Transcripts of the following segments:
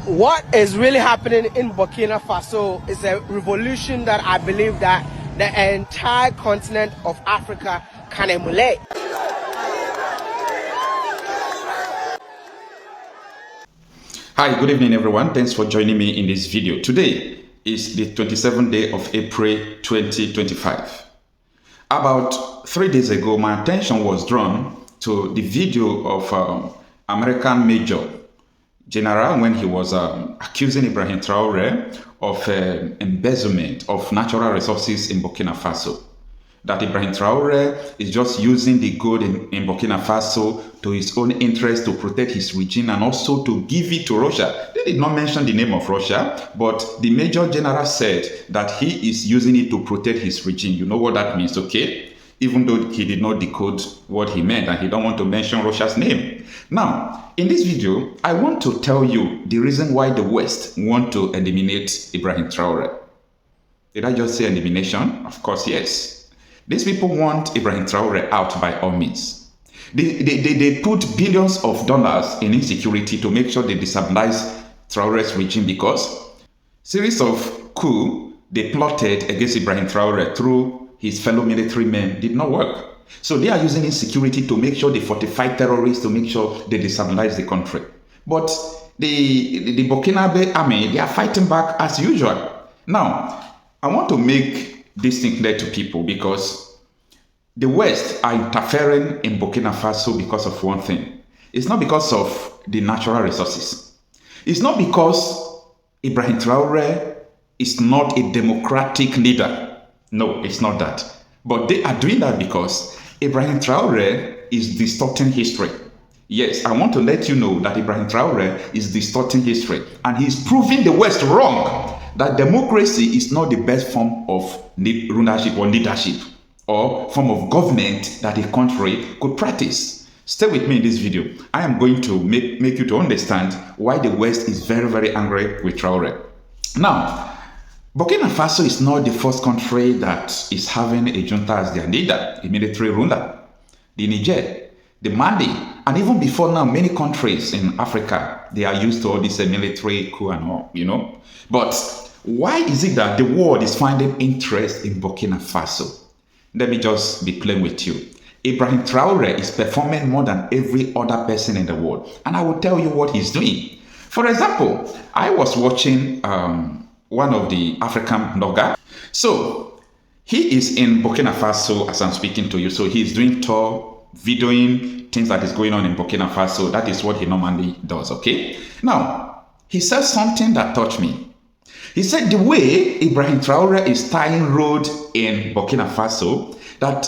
What is really happening in Burkina Faso is a revolution that I believe that the entire continent of Africa can emulate. Hi, good evening everyone. Thanks for joining me in this video. Today is the 27th day of April 2025. About 3 days ago, my attention was drawn to the video of American Major General when he was accusing Ibrahim Traoré of embezzlement of natural resources in Burkina Faso. That Ibrahim Traoré is just using the gold in Burkina Faso to his own interest to protect his regime and also to give it to Russia. They did not mention the name of Russia, but the Major General said that he is using it to protect his regime. You know what that means, okay? Even though he did not decode what he meant and he don't want to mention Russia's name. Now, in this video, I want to tell you the reason why the West want to eliminate Ibrahim Traoré. Did I just say elimination? Of course, yes. These people want Ibrahim Traoré out by all means. They put billions of dollars in insecurity to make sure they destabilize Traoré's regime because series of coups they plotted against Ibrahim Traoré through his fellow military men did not work. So they are using insecurity to make sure they fortify terrorists, to make sure they destabilize the country. But the Burkinabe army, they are fighting back as usual. Now, I want to make this thing clear to people because the West are interfering in Burkina Faso because of one thing. It's not because of the natural resources. It's not because Ibrahim Traoré is not a democratic leader. No, it's not that. But they are doing that because Ibrahim Traoré is distorting history. Yes, I want to let you know that Ibrahim Traoré is distorting history. And he's proving the West wrong. That democracy is not the best form of rulership or leadership or form of government that a country could practice. Stay with me in this video. I am going to make you to understand why the West is very, very angry with Traoré. Now, Burkina Faso is not the first country that is having a junta as their leader, a military ruler. The Niger, the Mali, and even before now, many countries in Africa, they are used to all this military coup and all, you know. But why is it that the world is finding interest in Burkina Faso? Let me just be plain with you. Ibrahim Traoré is performing more than every other person in the world. And I will tell you what he's doing. For example, I was watching one of the African bloggers. So he is in Burkina Faso as I'm speaking to you. So he is doing tour, videoing things that is going on in Burkina Faso. That is what he normally does, okay? Now, he said something that touched me. He said the way Ibrahim Traoré is tying road in Burkina Faso, that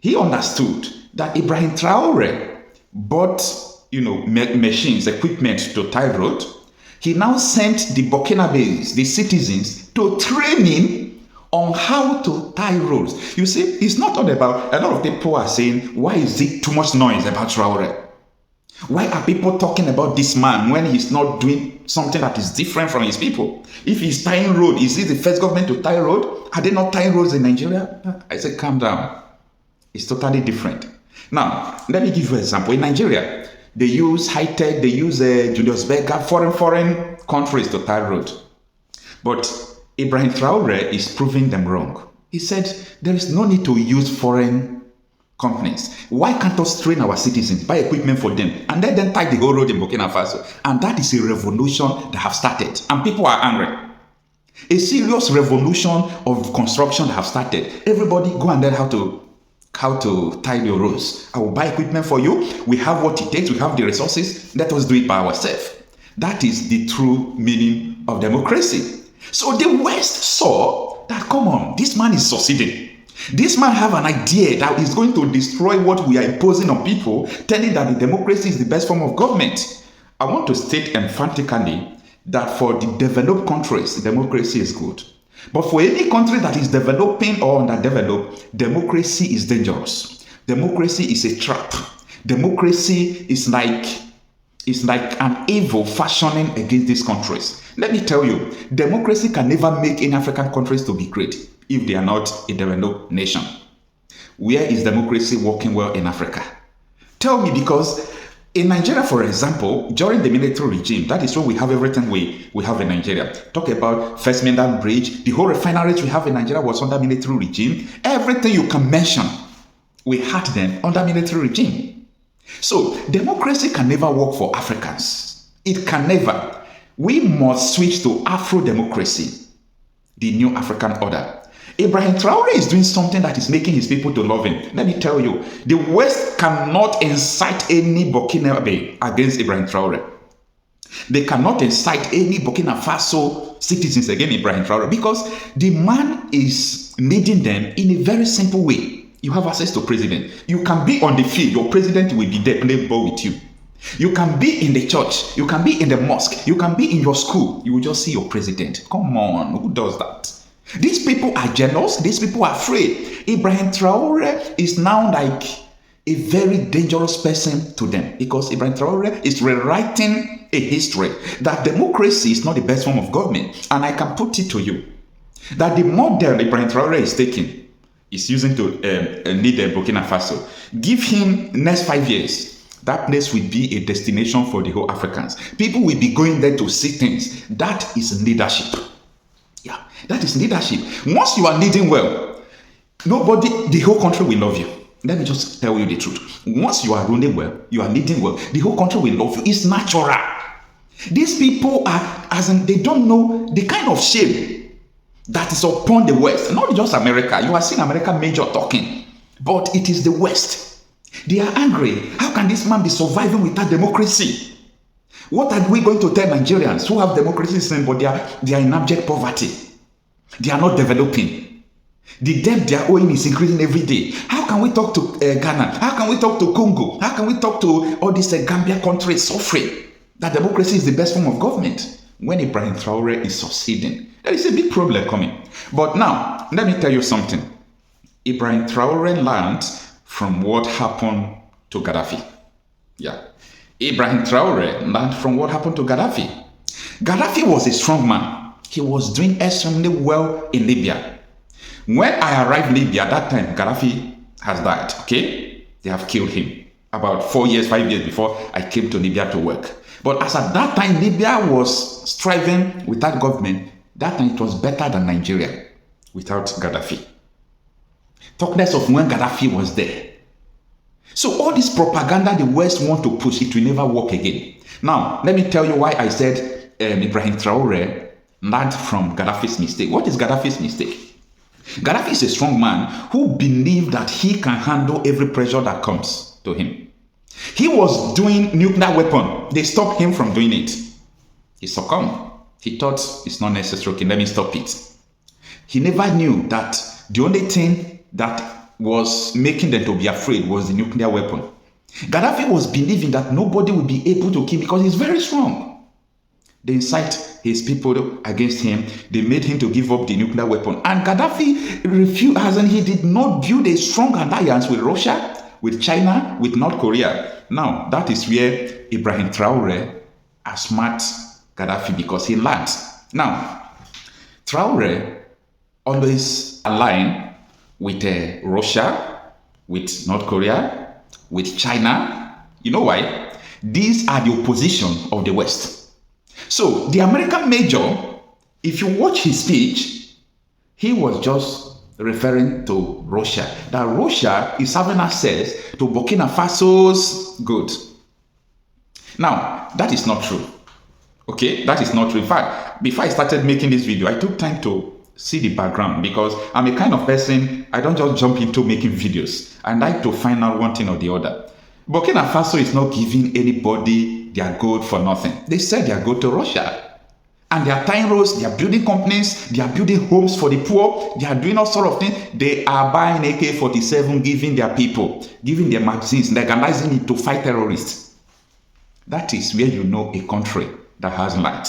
he understood that Ibrahim Traoré bought, machines, equipment to tie road. He now sent the Burkinabes, the citizens, to train him on how to tie roads. You see, it's not all about, a lot of people are saying, why is it too much noise about Traoré? Why are people talking about this man when he's not doing something that is different from his people? If he's tying road, is he the first government to tie road? Are they not tying roads in Nigeria? I said, calm down. It's totally different. Now, let me give you an example. In Nigeria, they use high-tech, they use Julius Berger, foreign countries to tie road. But Ibrahim Traoré is proving them wrong. He said, there is no need to use foreign companies. Why can't us train our citizens, buy equipment for them, and let them tie the whole road in Burkina Faso? And that is a revolution that have started. And people are angry. A serious revolution of construction that have started. Everybody go and learn how to tie your roads. I will buy equipment for you. We have what it takes. We have the resources. Let us do it by ourselves. That is the true meaning of democracy. So the West saw that, come on, this man is succeeding. This man have an idea that is going to destroy what we are imposing on people, telling that the democracy is the best form of government. I want to state emphatically that for the developed countries, democracy is good. But for any country that is developing or underdeveloped, democracy is dangerous. Democracy is a trap. Democracy is like an evil fashioning against these countries. Let me tell you, democracy can never make any African countries to be great if they are not a developed nation. Where is democracy working well in Africa? Tell me, because In Nigeria, for example, during the military regime, that is where we have everything we have in Nigeria. Talk about First Mainland Bridge, the whole refineries we have in Nigeria was under military regime. Everything you can mention, we had them under military regime. So democracy can never work for Africans. It can never. We must switch to Afro-democracy, the new African order. Ibrahim Traore is doing something that is making his people to love him. Let me tell you, the West cannot incite any Burkinabe against Ibrahim Traore. They cannot incite any Burkina Faso citizens against Ibrahim Traore because the man is leading them in a very simple way. You have access to president. You can be on the field. Your president will be there playing ball with you. You can be in the church. You can be in the mosque. You can be in your school. You will just see your president. Come on, who does that? These people are jealous. These people are afraid. Ibrahim Traore is now like a very dangerous person to them because Ibrahim Traore is rewriting a history that democracy is not the best form of government. And I can put it to you that the model Ibrahim Traore is taking is using to lead Burkina Faso. Give him next 5 years. That place will be a destination for the whole Africans. People will be going there to see things. That is leadership. Yeah, that is leadership. Once you are leading well, nobody, the whole country will love you. Let me just tell you the truth. Once you are running well, you are leading well, the whole country will love you. It's natural. These people are, as in, they don't know the kind of shame that is upon the West. Not just America. You are seeing America major talking, but it is the West. They are angry. How can this man be surviving without democracy? What are we going to tell Nigerians who have democracy but they are in abject poverty? They are not developing. The debt they are owing is increasing every day. How can we talk to Ghana? How can we talk to Congo? How can we talk to all these Gambia countries suffering that democracy is the best form of government when Ibrahim Traore is succeeding? There is a big problem coming. But now, let me tell you something. Ibrahim Traore learned from what happened to Gaddafi. Yeah. Ibrahim Traore learned from what happened to Gaddafi. Gaddafi was a strong man. He was doing extremely well in Libya. When I arrived in Libya, at that time, Gaddafi has died, okay? They have killed him about 4 years, 5 years before I came to Libya to work. But as at that time, Libya was striving with that government. That time, it was better than Nigeria without Gaddafi. Talk less of when Gaddafi was there. So all this propaganda the West want to push, it will never work again. Now, let me tell you why I said Ibrahim Traore learned from Gaddafi's mistake. What is Gaddafi's mistake? Gaddafi is a strong man who believed that he can handle every pressure that comes to him. He was doing nuclear weapon. They stopped him from doing it. He succumbed. He thought it's not necessary. Okay, let me stop it. He never knew that the only thing that was making them to be afraid was the nuclear weapon. Gaddafi was believing that nobody would be able to kill him because he's very strong. They incite his people against him. They made him to give up the nuclear weapon. And Gaddafi refused, as in he did not build a strong alliance with Russia, with China, with North Korea. Now, that is where Ibrahim Traore outsmarts Gaddafi because he learned. Now, Traore always aligned with Russia, with North Korea, with China. You know why? These are the opposition of the West. So the American major, if you watch his speech, he was just referring to Russia. That Russia is having access to Burkina Faso's goods. Now, that is not true. Okay, that is not true. In fact, before I started making this video, I took time to see the background because I'm a kind of person, I don't just jump into making videos. I like to find out one thing or the other. Burkina Faso is not giving anybody their gold for nothing. They sell their gold to Russia. And they are tying roads, they are building companies, they are building homes for the poor, they are doing all sort of things. They are buying AK-47, giving their people, giving their magazines, legalizing it to fight terrorists. That is where you know a country that has light.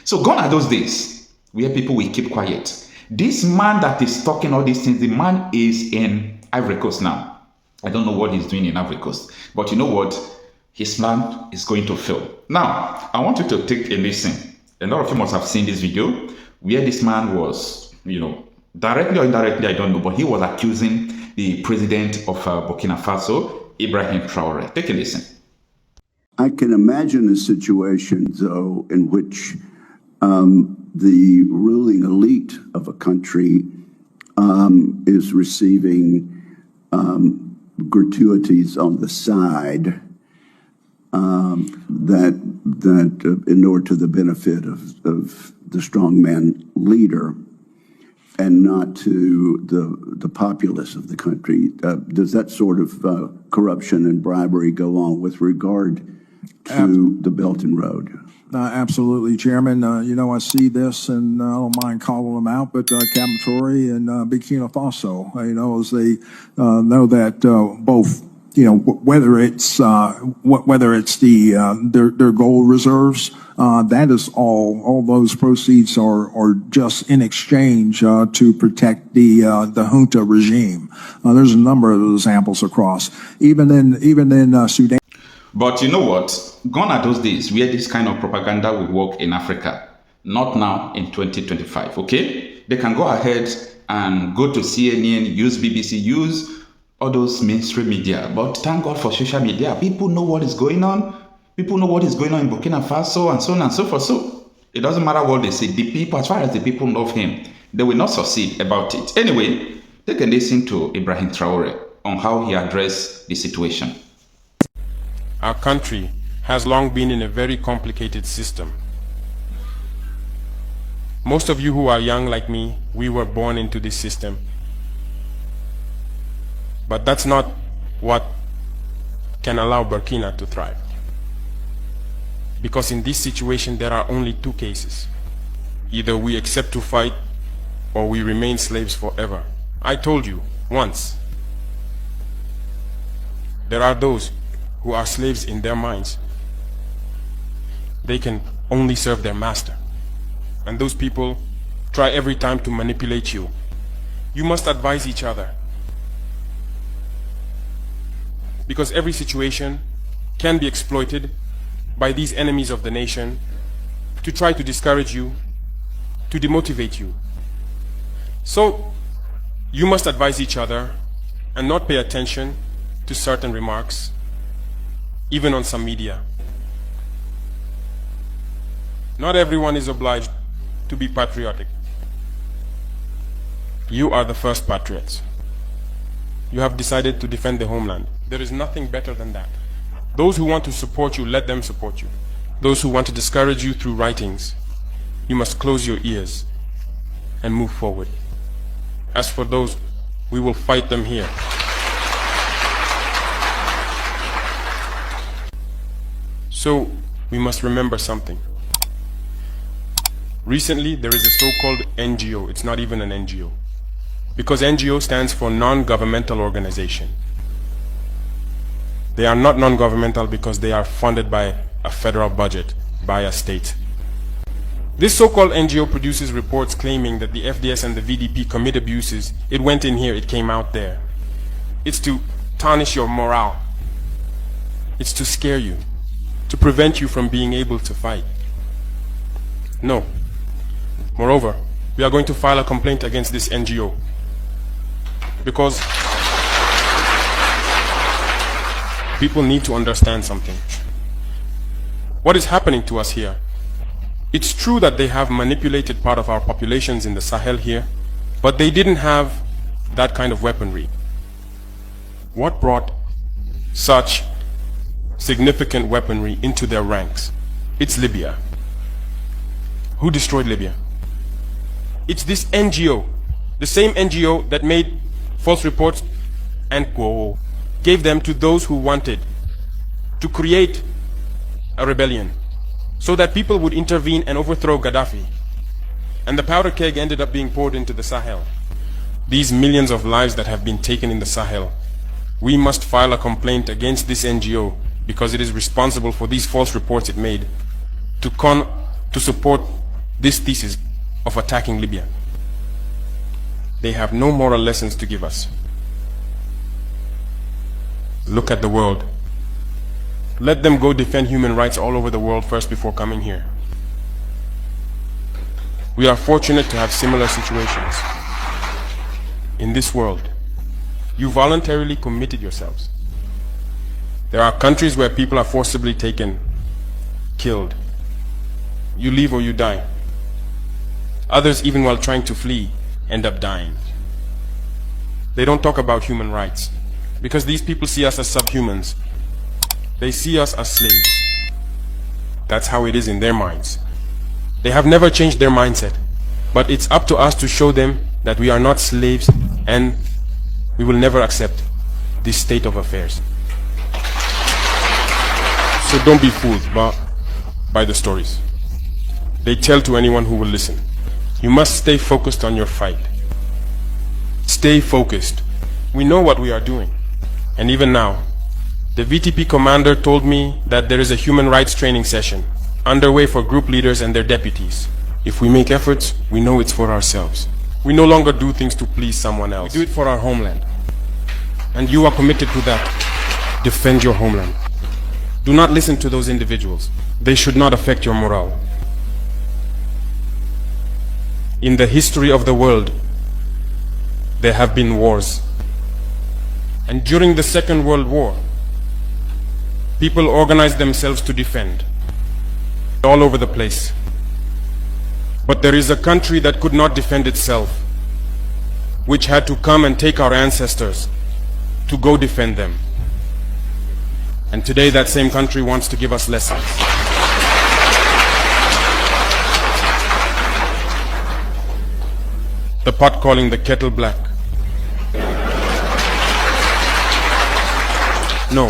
So gone are those days where people will keep quiet. This man that is talking all these things, the man is in Ivory Coast now. I don't know what he's doing in Ivory Coast. But you know what? His plan is going to fail. Now, I want you to take a listen. A lot of you must have seen this video where this man was, directly or indirectly, I don't know, but he was accusing the president of Burkina Faso, Ibrahim Traore. Take a listen. I can imagine a situation, though, in which the ruling elite of a country is receiving gratuities on the side that in order to the benefit of the strongman leader and not to the populace of the country. Does that sort of corruption and bribery go on with regard to the Belt and Road? Absolutely, Chairman. You know, I see this, and I don't mind calling them out, but Captain Traoré and Burkina Faso, you know, as they know that both, you know, whether it's their gold reserves, that is all those proceeds are just in exchange to protect the junta regime. There's a number of examples across, even in Sudan. But you know what? Gone are those days where this kind of propaganda will work in Africa. Not now in 2025, okay? They can go ahead and go to CNN, use BBC, use all those mainstream media. But thank God for social media. People know what is going on. People know what is going on in Burkina Faso and so on and so forth. So it doesn't matter what they say. The people, as far as the people love him, they will not succeed about it. Anyway, take a listen to Ibrahim Traor on how he addressed the situation. Our country has long been in a very complicated system. Most of you who are young like me, we were born into this system. But that's not what can allow Burkina to thrive. Because in this situation, there are only two cases. Either we accept to fight, or we remain slaves forever. I told you once, there are those who are slaves in their minds. They can only serve their master. And those people try every time to manipulate you. You must advise each other. Because every situation can be exploited by these enemies of the nation to try to discourage you, to demotivate you. So you must advise each other and not pay attention to certain remarks, even on some media. Not everyone is obliged to be patriotic. You are the first patriots. You have decided to defend the homeland. There is nothing better than that. Those who want to support you, let them support you. Those who want to discourage you through writings, you must close your ears and move forward. As for those, we will fight them here. So, we must remember something. Recently, there is a so-called NGO. It's not even an NGO. Because NGO stands for non-governmental organization. They are not non-governmental because they are funded by a federal budget, by a state. This so-called NGO produces reports claiming that the FDS and the VDP commit abuses. It went in here, it came out there. It's to tarnish your morale. It's to scare you, to prevent you from being able to fight. No. Moreover, we are going to file a complaint against this NGO because people need to understand something. What is happening to us here? It's true that they have manipulated part of our populations in the Sahel here, but they didn't have that kind of weaponry. What brought such significant weaponry into their ranks? It's Libya. Who destroyed Libya? It's this NGO, the same NGO that made false reports and gave them to those who wanted to create a rebellion so that people would intervene and overthrow Gaddafi. And the powder keg ended up being poured into the Sahel. These millions of lives that have been taken in the Sahel, we must file a complaint against this NGO because it is responsible for these false reports it made to support this thesis of attacking Libya. They have no moral lessons to give us. Look at the world. Let them go defend human rights all over the world first before coming here. We are fortunate to have similar situations. In this world, you voluntarily committed yourselves. There are countries where people are forcibly taken, killed. You live or you die. Others, even while trying to flee, end up dying. They don't talk about human rights because these people see us as subhumans. They see us as slaves. That's how it is in their minds. They have never changed their mindset, but it's up to us to show them that we are not slaves and we will never accept this state of affairs. So don't be fooled by the stories. They tell to anyone who will listen. You must stay focused on your fight. Stay focused. We know what we are doing. And even now, the VTP commander told me that there is a human rights training session underway for group leaders and their deputies. If we make efforts, we know it's for ourselves. We no longer do things to please someone else. We do it for our homeland. And you are committed to that. Defend your homeland. Do not listen to those individuals. They should not affect your morale. In the history of the world, there have been wars. And during the Second World War, people organized themselves to defend all over the place. But there is a country that could not defend itself, which had to come and take our ancestors to go defend them. And today that same country wants to give us lessons. The pot calling the kettle black. No.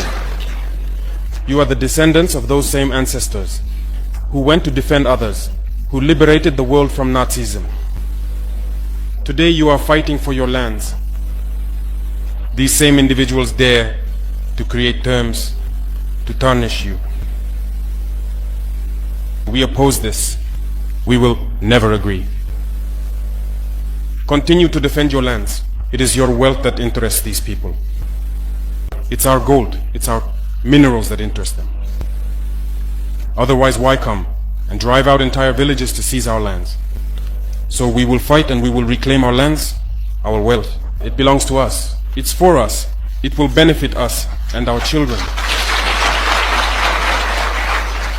You are the descendants of those same ancestors who went to defend others, who liberated the world from Nazism. Today you are fighting for your lands. These same individuals dare to create terms to tarnish you. We oppose this. We will never agree. Continue to defend your lands. It is your wealth that interests these people. It's our gold, it's our minerals that interest them. Otherwise, why come and drive out entire villages to seize our lands? So we will fight and we will reclaim our lands, our wealth. It belongs to us. It's for us. It will benefit us and our children.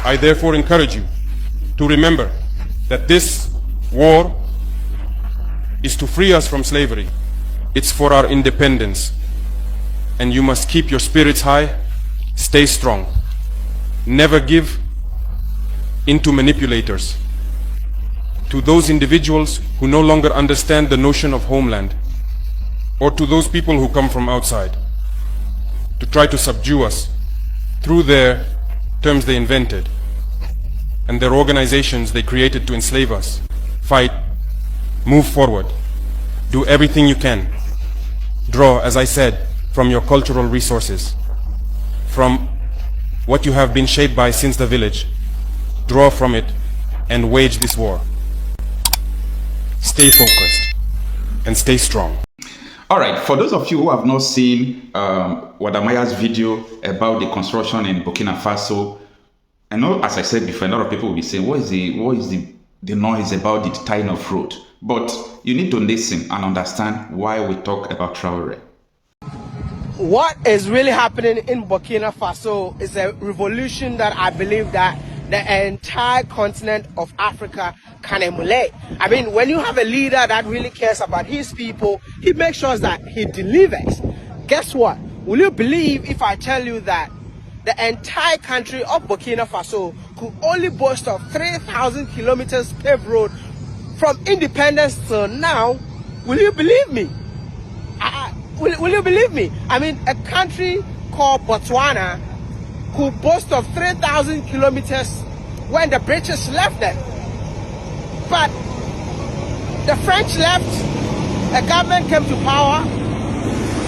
I therefore encourage you to remember that this war is to free us from slavery. It's for our independence. And you must keep your spirits high, stay strong. Never give in to manipulators, to those individuals who no longer understand the notion of homeland, or to those people who come from outside to try to subdue us through their terms they invented and their organizations they created to enslave us. Fight, move forward, do everything you can. Draw, as I said, from your cultural resources, from what you have been shaped by since the village. Draw from it and wage this war. Stay focused and stay strong. All right, for those of you who have not seen Wadamaya's video about the construction in Burkina Faso, I know, as I said before, a lot of people will be saying, what is the noise about the tying of road? But you need to listen and understand why we talk about Traoré. What is really happening in Burkina Faso is a revolution that I believe that the entire continent of Africa can emulate. I mean, when you have a leader that really cares about his people, he makes sure that he delivers. Guess what? Will you believe if I tell you that the entire country of Burkina Faso could only boast of 3,000 kilometers paved road from independence till now? Will you believe me? Will you believe me? I mean, a country called Botswana could boast of 3,000 kilometers when the British left them. But the French left, a government came to power.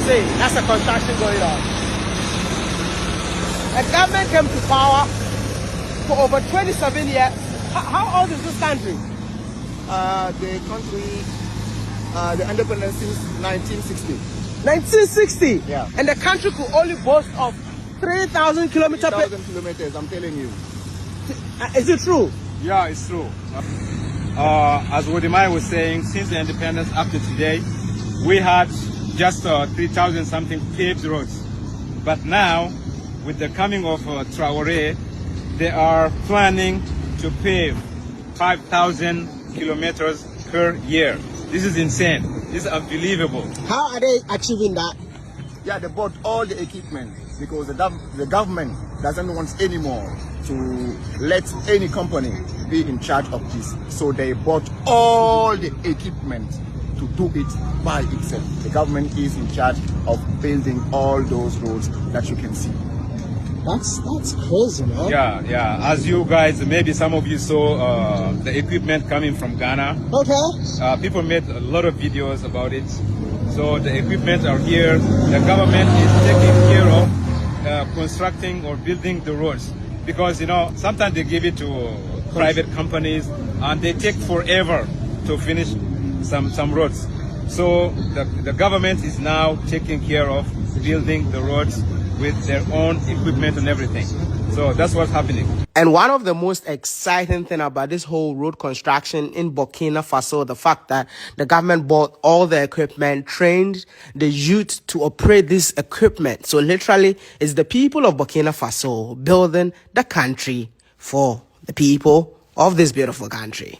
See, that's a construction going on. A government came to power for over 27 years. How old is this country? The country, the independence since 1960. 1960? Yeah. And the country could only boast of 3,000 kilometers. 3,000 kilometers, I'm telling you. Is it true? Yeah, it's true. As Wodimai was saying, since the independence up to today, we had just 3,000 something paved roads. But now, with the coming of Traoré, they are planning to pave 5,000 kilometers per year. This is insane. This is unbelievable. How are they achieving that? Yeah, they bought all the equipment because the government doesn't want anymore to let any company be in charge of this. So they bought all the equipment to do it by itself. The government is in charge of building all those roads that you can see. That's crazy, man. Yeah. As you guys, maybe some of you saw the equipment coming from Ghana. Okay. People made a lot of videos about it. So the equipment are here. The government is taking care of constructing or building the roads, because sometimes they give it to private companies and they take forever to finish some roads. So the government is now taking care of building the roads with their own equipment and everything. So that's what's happening. And one of the most exciting thing about this whole road construction in Burkina Faso, the fact that the government bought all the equipment, trained the youth to operate this equipment. So literally, it's the people of Burkina Faso building the country for the people of this beautiful country.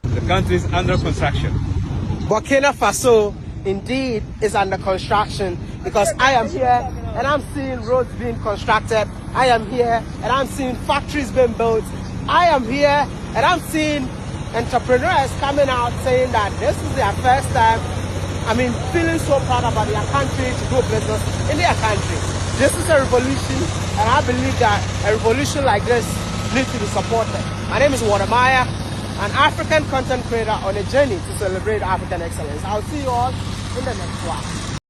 The country is under construction. Burkina Faso indeed is under construction, because I am here and I'm seeing roads being constructed. I am here and I'm seeing factories being built. I am here and I'm seeing entrepreneurs coming out saying that this is their first time, feeling so proud about their country, to do business in their country. This is a revolution, and I believe that a revolution like this needs to be supported. My name is Watermaya, an African content creator on a journey to celebrate African excellence. I'll see you all in the next one.